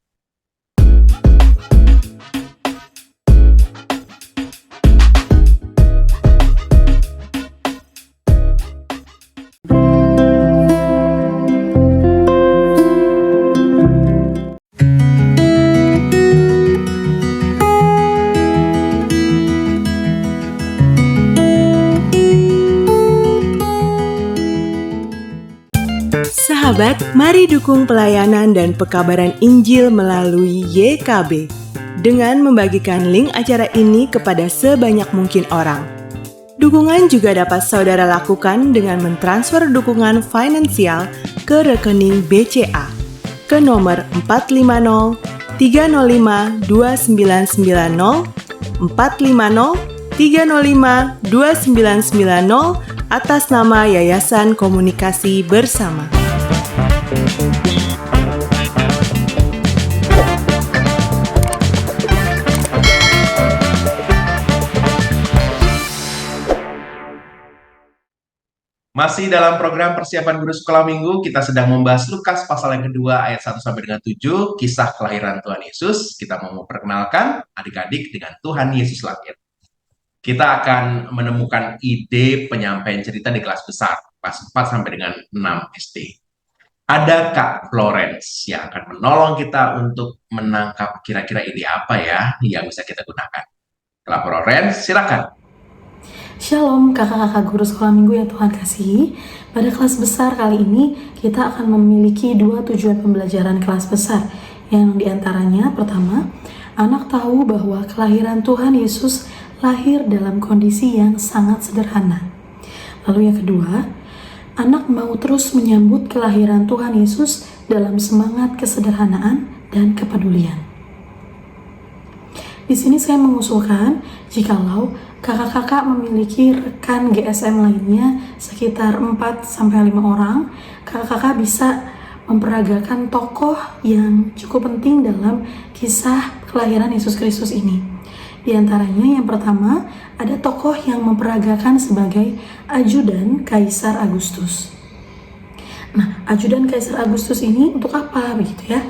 Sahabat, mari dukung pelayanan dan pekabaran Injil melalui YKB dengan membagikan link acara ini kepada sebanyak mungkin orang. Dukungan juga dapat saudara lakukan dengan mentransfer dukungan finansial ke rekening BCA ke nomor 450 305 2990 450 305 2990 atas nama Yayasan Komunikasi Bersama. Masih dalam program persiapan guru sekolah minggu, kita sedang membahas Lukas pasal yang kedua ayat 1 sampai dengan 7, kisah kelahiran Tuhan Yesus. Kita mau memperkenalkan adik-adik dengan Tuhan Yesus lahir. Kita akan menemukan ide penyampaian cerita di kelas besar, kelas 4 sampai dengan 6 SD. Ada Kak Florence yang akan menolong kita untuk menangkap kira-kira ide apa ya yang bisa kita gunakan. Kak Florence, silakan. Shalom kakak-kakak guru sekolah minggu yang Tuhan kasihi. Pada kelas besar kali ini kita akan memiliki 2 tujuan pembelajaran kelas besar. Yang diantaranya pertama, anak tahu bahwa kelahiran Tuhan Yesus lahir dalam kondisi yang sangat sederhana. Lalu yang kedua, anak mau terus menyambut kelahiran Tuhan Yesus dalam semangat kesederhanaan dan kepedulian. Di sini saya mengusulkan jikalau kakak-kakak memiliki rekan GSM lainnya sekitar 4-5 orang, kakak-kakak bisa memperagakan tokoh yang cukup penting dalam kisah kelahiran Yesus Kristus ini. Di antaranya yang pertama, ada tokoh yang memperagakan sebagai ajudan Kaisar Agustus. Nah, ajudan Kaisar Agustus ini untuk apa begitu ya?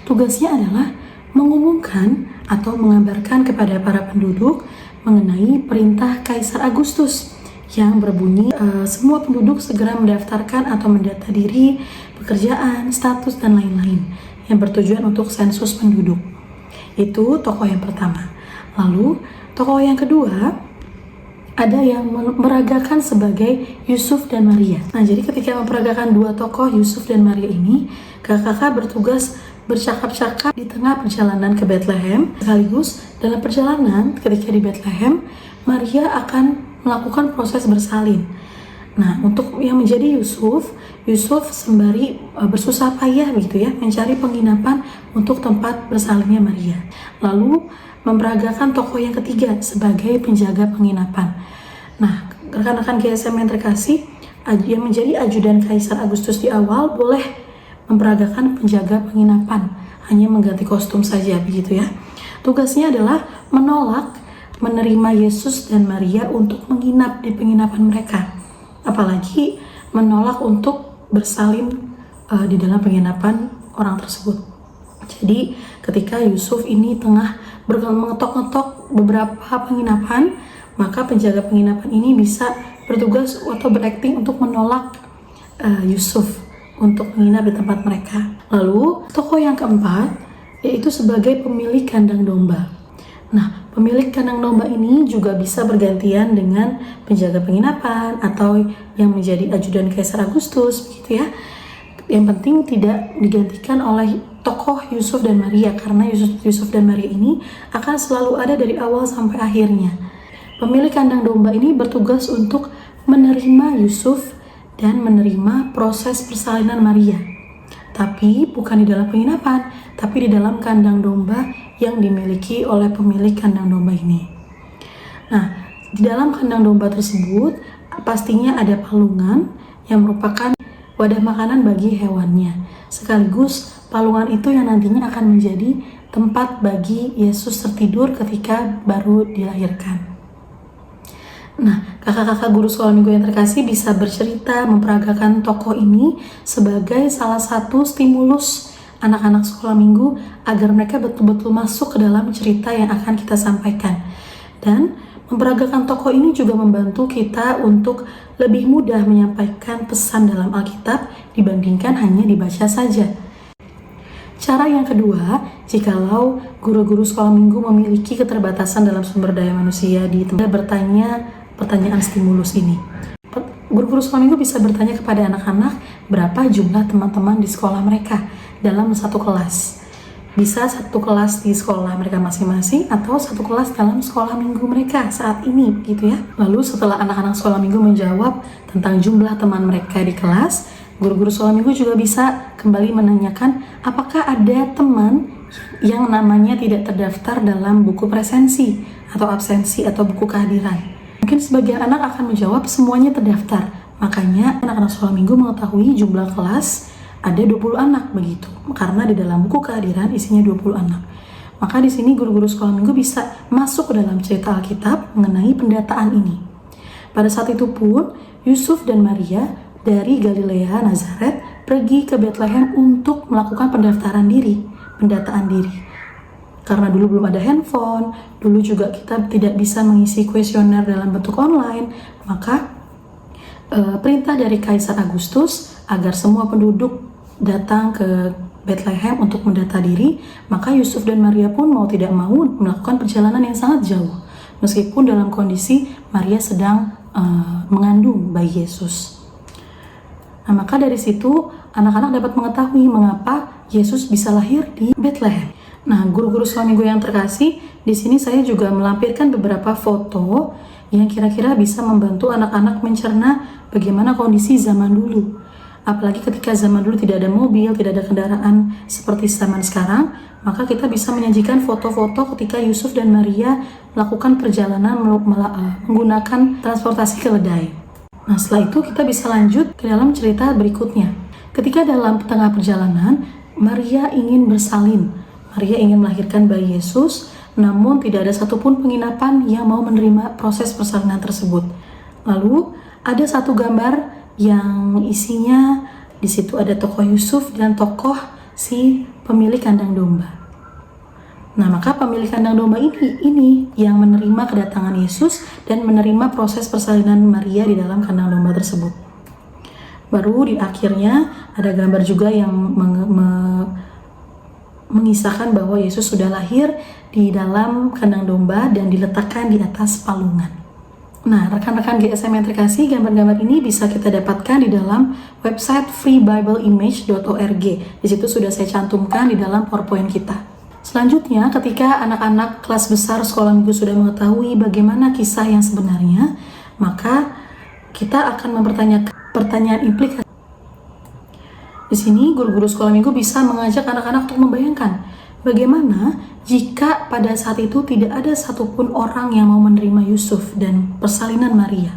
Tugasnya adalah mengumumkan atau mengabarkan kepada para penduduk mengenai perintah Kaisar Agustus yang berbunyi semua penduduk segera mendaftarkan atau mendata diri, pekerjaan, status, dan lain-lain yang bertujuan untuk sensus penduduk. Itu tokoh yang pertama. Lalu tokoh yang kedua ada yang meragakan sebagai Yusuf dan Maria. Nah, jadi ketika memperagakan dua tokoh Yusuf dan Maria ini, kakak-kakak bertugas bercakap-cakap di tengah perjalanan ke Bethlehem. Sekaligus dalam perjalanan ketika di Bethlehem, Maria akan melakukan proses bersalin. Nah, untuk yang menjadi Yusuf sembari bersusah payah begitu ya, mencari penginapan untuk tempat bersalinnya Maria. Lalu memperagakan tokoh yang ketiga sebagai penjaga penginapan. Nah, rekan-rekan GSM yang terkasih, yang menjadi ajudan Kaisar Agustus di awal boleh memperagakan penjaga penginapan, hanya mengganti kostum saja begitu ya. Tugasnya adalah menolak menerima Yesus dan Maria untuk menginap di penginapan mereka, apalagi menolak untuk bersalin di dalam penginapan orang tersebut. Jadi ketika Yusuf ini tengah mengetok-ngetok beberapa penginapan, maka penjaga penginapan ini bisa bertugas atau berakting untuk menolak Yusuf untuk menginap di tempat mereka. Lalu tokoh yang keempat yaitu sebagai pemilik kandang domba. Nah, pemilik kandang domba ini juga bisa bergantian dengan penjaga penginapan atau yang menjadi ajudan Kaisar Agustus begitu ya. Yang penting tidak digantikan oleh tokoh Yusuf dan Maria, karena Yusuf dan Maria ini akan selalu ada dari awal sampai akhirnya. Pemilik kandang domba ini bertugas untuk menerima Yusuf dan menerima proses persalinan Maria. Tapi bukan di dalam penginapan, tapi di dalam kandang domba yang dimiliki oleh pemilik kandang domba ini. Nah, di dalam kandang domba tersebut pastinya ada palungan yang merupakan wadah makanan bagi hewannya. Sekaligus palungan itu yang nantinya akan menjadi tempat bagi Yesus tertidur ketika baru dilahirkan. Nah, kakak-kakak guru sekolah minggu yang terkasih bisa bercerita memperagakan tokoh ini sebagai salah satu stimulus anak-anak sekolah minggu agar mereka betul-betul masuk ke dalam cerita yang akan kita sampaikan. Dan memperagakan tokoh ini juga membantu kita untuk lebih mudah menyampaikan pesan dalam Alkitab dibandingkan hanya dibaca saja. Cara yang kedua, jikalau guru-guru sekolah minggu memiliki keterbatasan dalam sumber daya manusia di tempat bertanya pertanyaan stimulus ini. Guru-guru sekolah minggu bisa bertanya kepada anak-anak berapa jumlah teman-teman di sekolah mereka dalam satu kelas. Bisa satu kelas di sekolah mereka masing-masing atau satu kelas dalam sekolah minggu mereka saat ini gitu ya. Lalu setelah anak-anak sekolah minggu menjawab tentang jumlah teman mereka di kelas, guru-guru sekolah minggu juga bisa kembali menanyakan apakah ada teman yang namanya tidak terdaftar dalam buku presensi atau absensi atau buku kehadiran. Mungkin sebagian anak akan menjawab semuanya terdaftar. Makanya anak-anak sekolah minggu mengetahui jumlah kelas ada 20 anak begitu. Karena di dalam buku kehadiran isinya 20 anak. Maka di sini guru-guru sekolah minggu bisa masuk ke dalam cerita Alkitab mengenai pendataan ini. Pada saat itu pun Yusuf dan Maria dari Galilea Nazaret pergi ke Bethlehem untuk melakukan pendataan diri. Karena dulu belum ada handphone, dulu juga kita tidak bisa mengisi kuesioner dalam bentuk online, maka perintah dari Kaisar Agustus agar semua penduduk datang ke Bethlehem untuk mendata diri, maka Yusuf dan Maria pun mau tidak mau melakukan perjalanan yang sangat jauh, meskipun dalam kondisi Maria sedang mengandung bayi Yesus. Nah, maka dari situ anak-anak dapat mengetahui mengapa Yesus bisa lahir di Bethlehem. Nah, guru-guru sekolah minggu yang terkasih, di sini saya juga melampirkan beberapa foto yang kira-kira bisa membantu anak-anak mencerna bagaimana kondisi zaman dulu. Apalagi ketika zaman dulu tidak ada mobil, tidak ada kendaraan seperti zaman sekarang, maka kita bisa menyajikan foto-foto ketika Yusuf dan Maria melakukan perjalanan menggunakan transportasi keledai. Nah, setelah itu kita bisa lanjut ke dalam cerita berikutnya. Ketika dalam tengah perjalanan, Maria ingin bersalin. Maria ingin melahirkan bayi Yesus, namun tidak ada satupun penginapan yang mau menerima proses persalinan tersebut. Lalu ada satu gambar yang isinya di situ ada tokoh Yusuf dan tokoh si pemilik kandang domba. Nah, maka pemilik kandang domba ini yang menerima kedatangan Yesus dan menerima proses persalinan Maria di dalam kandang domba tersebut. Baru di akhirnya ada gambar juga yang mengisahkan bahwa Yesus sudah lahir di dalam kandang domba dan diletakkan di atas palungan. Nah, rekan-rekan GSM yang terkasih, gambar-gambar ini bisa kita dapatkan di dalam website freebibleimage.org. Di situ sudah saya cantumkan di dalam PowerPoint kita. Selanjutnya, ketika anak-anak kelas besar sekolah minggu sudah mengetahui bagaimana kisah yang sebenarnya, maka kita akan mempertanyakan pertanyaan implikasi. Di sini, guru-guru sekolah minggu bisa mengajak anak-anak untuk membayangkan bagaimana jika pada saat itu tidak ada satupun orang yang mau menerima Yusuf dan persalinan Maria.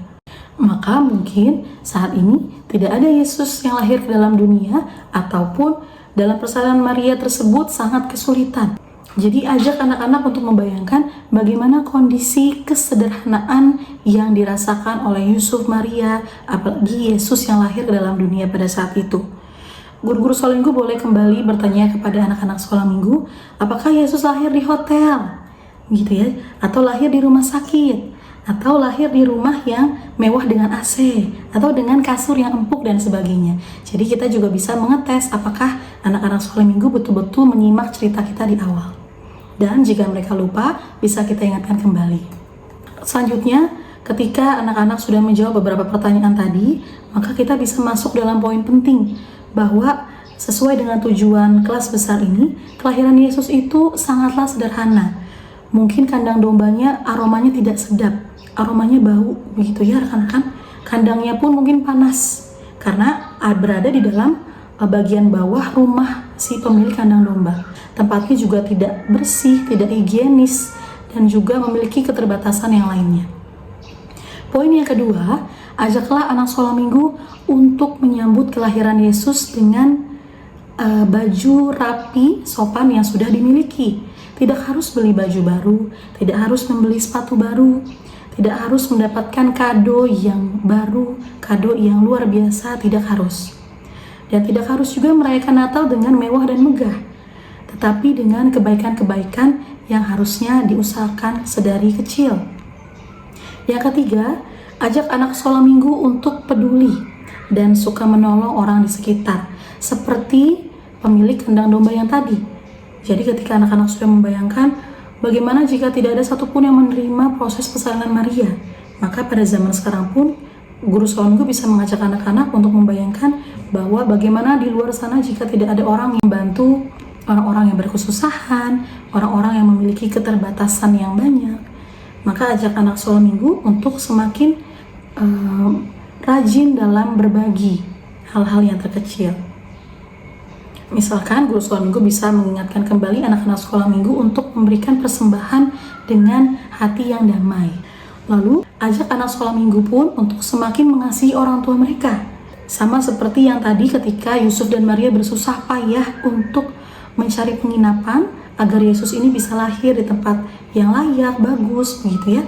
Maka mungkin saat ini tidak ada Yesus yang lahir ke dalam dunia, ataupun dalam persalinan Maria tersebut sangat kesulitan. Jadi ajak anak-anak untuk membayangkan bagaimana kondisi kesederhanaan yang dirasakan oleh Yusuf Maria, apalagi Yesus yang lahir ke dalam dunia pada saat itu. Guru-guru sekolah minggu boleh kembali bertanya kepada anak-anak sekolah minggu, apakah Yesus lahir di hotel, gitu ya, atau lahir di rumah sakit, atau lahir di rumah yang mewah dengan AC, atau dengan kasur yang empuk dan sebagainya. Jadi kita juga bisa mengetes apakah anak-anak sekolah minggu betul-betul menyimak cerita kita di awal. Dan jika mereka lupa, bisa kita ingatkan kembali. Selanjutnya, ketika anak-anak sudah menjawab beberapa pertanyaan tadi, maka kita bisa masuk dalam poin penting, bahwa sesuai dengan tujuan kelas besar ini, kelahiran Yesus itu sangatlah sederhana. Mungkin kandang dombanya aromanya tidak sedap, aromanya bau, begitu ya rekan-rekan. Kandangnya pun mungkin panas, karena berada di dalam bagian bawah rumah si pemilik kandang domba. Tempatnya juga tidak bersih, tidak higienis, dan juga memiliki keterbatasan yang lainnya. Poin yang kedua, ajaklah anak sekolah minggu untuk menyambut kelahiran Yesus dengan baju rapi, sopan yang sudah dimiliki. Tidak harus beli baju baru, tidak harus membeli sepatu baru, tidak harus mendapatkan kado yang baru, kado yang luar biasa, tidak harus. Dan tidak harus juga merayakan Natal dengan mewah dan megah, tetapi dengan kebaikan-kebaikan yang harusnya diusahakan sedari kecil. Yang ketiga, ajak anak sekolah minggu untuk peduli dan suka menolong orang di sekitar, seperti pemilik kandang domba yang tadi. Jadi ketika anak-anak sudah membayangkan bagaimana jika tidak ada satupun yang menerima proses persalinan Maria, maka pada zaman sekarang pun guru sekolah minggu bisa mengajak anak-anak untuk membayangkan bahwa bagaimana di luar sana jika tidak ada orang yang bantu, orang-orang yang berkesusahan, orang-orang yang memiliki keterbatasan yang banyak. Maka ajak anak sekolah minggu untuk semakin rajin dalam berbagi hal-hal yang terkecil. Misalkan guru sekolah minggu bisa mengingatkan kembali anak-anak sekolah minggu untuk memberikan persembahan dengan hati yang damai. Lalu ajak anak sekolah minggu pun untuk semakin mengasihi orang tua mereka. Sama seperti yang tadi ketika Yusuf dan Maria bersusah payah untuk mencari penginapan agar Yesus ini bisa lahir di tempat yang layak, bagus, begitu ya.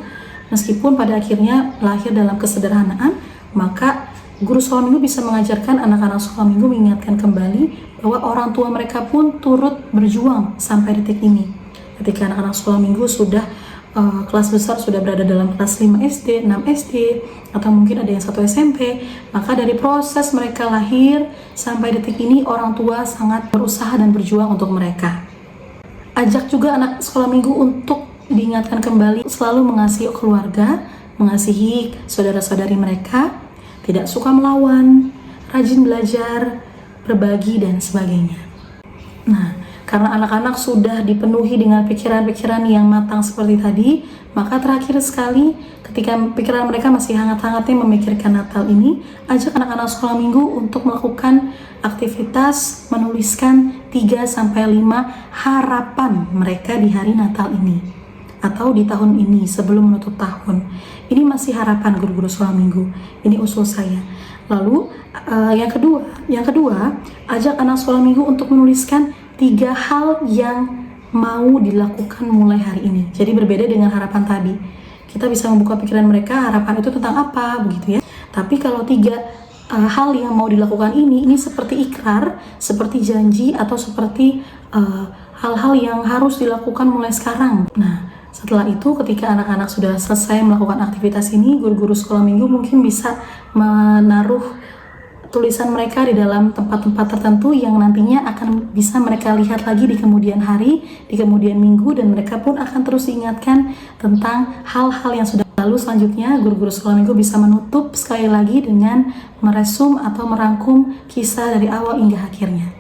Meskipun pada akhirnya lahir dalam kesederhanaan, maka guru sekolah minggu bisa mengajarkan anak-anak sekolah minggu mengingatkan kembali bahwa orang tua mereka pun turut berjuang sampai detik ini. Ketika anak-anak sekolah minggu sudah kelas besar, sudah berada dalam kelas 5 SD, 6 SD, atau mungkin ada yang 1 SMP, maka dari proses mereka lahir sampai detik ini orang tua sangat berusaha dan berjuang untuk mereka. Ajak juga anak sekolah minggu untuk diingatkan kembali selalu mengasihi keluarga, mengasihi saudara-saudari mereka, tidak suka melawan, rajin belajar, berbagi, dan sebagainya. Nah, karena anak-anak sudah dipenuhi dengan pikiran-pikiran yang matang seperti tadi, maka terakhir sekali ketika pikiran mereka masih hangat-hangatnya memikirkan Natal ini, ajak anak-anak sekolah minggu untuk melakukan aktivitas menuliskan 3-5 harapan mereka di hari Natal ini atau di tahun ini sebelum menutup tahun. Ini masih harapan guru-guru sekolah minggu. Ini usul saya. Lalu yang kedua, ajak anak sekolah minggu untuk menuliskan 3 hal yang mau dilakukan mulai hari ini. Jadi berbeda dengan harapan tadi. Kita bisa membuka pikiran mereka, harapan itu tentang apa, begitu ya. Tapi kalau 3 hal yang mau dilakukan ini seperti ikrar, seperti janji, atau seperti hal-hal yang harus dilakukan mulai sekarang. Nah, setelah itu ketika anak-anak sudah selesai melakukan aktivitas ini, guru-guru sekolah minggu mungkin bisa menaruh tulisan mereka di dalam tempat-tempat tertentu yang nantinya akan bisa mereka lihat lagi di kemudian hari, di kemudian minggu, dan mereka pun akan terus diingatkan tentang hal-hal yang sudah lalu. Selanjutnya, guru-guru sekolah minggu bisa menutup sekali lagi dengan meresum atau merangkum kisah dari awal hingga akhirnya.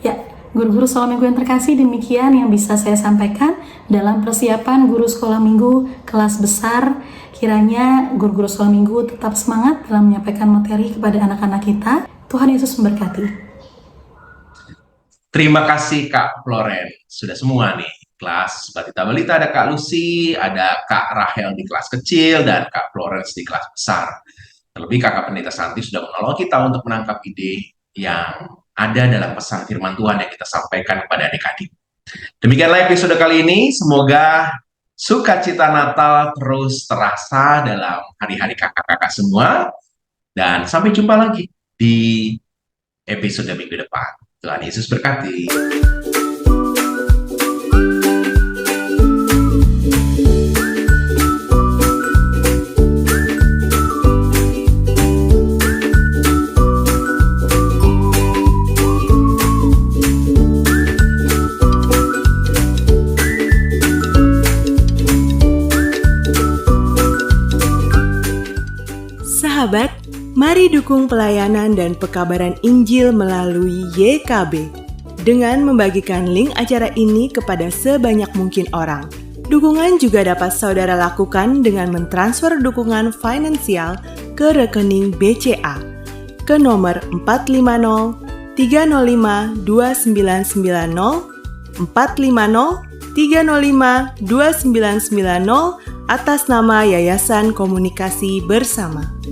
Ya, guru-guru sekolah minggu yang terkasih, demikian yang bisa saya sampaikan dalam persiapan guru sekolah minggu kelas besar. Kiranya guru-guru sekolah minggu tetap semangat dalam menyampaikan materi kepada anak-anak kita. Tuhan Yesus memberkati. Terima kasih Kak Floren. Sudah semua nih. Kelas Batita-Balita ada Kak Lucy, ada Kak Rahel di kelas kecil, dan Kak Florence di kelas besar. Terlebih Kakak Pendeta Santi sudah menolong kita untuk menangkap ide yang ada dalam pesan firman Tuhan yang kita sampaikan kepada adik-adik. Demikianlah episode kali ini. Semoga sukacita Natal terus terasa dalam hari-hari kakak-kakak semua. Dan sampai jumpa lagi di episode minggu depan. Tuhan Yesus berkati. Sahabat, mari dukung pelayanan dan pekabaran Injil melalui YKB dengan membagikan link acara ini kepada sebanyak mungkin orang. Dukungan juga dapat saudara lakukan dengan mentransfer dukungan finansial ke rekening BCA ke nomor 450 305 2990 450 305 2990 atas nama Yayasan Komunikasi Bersama.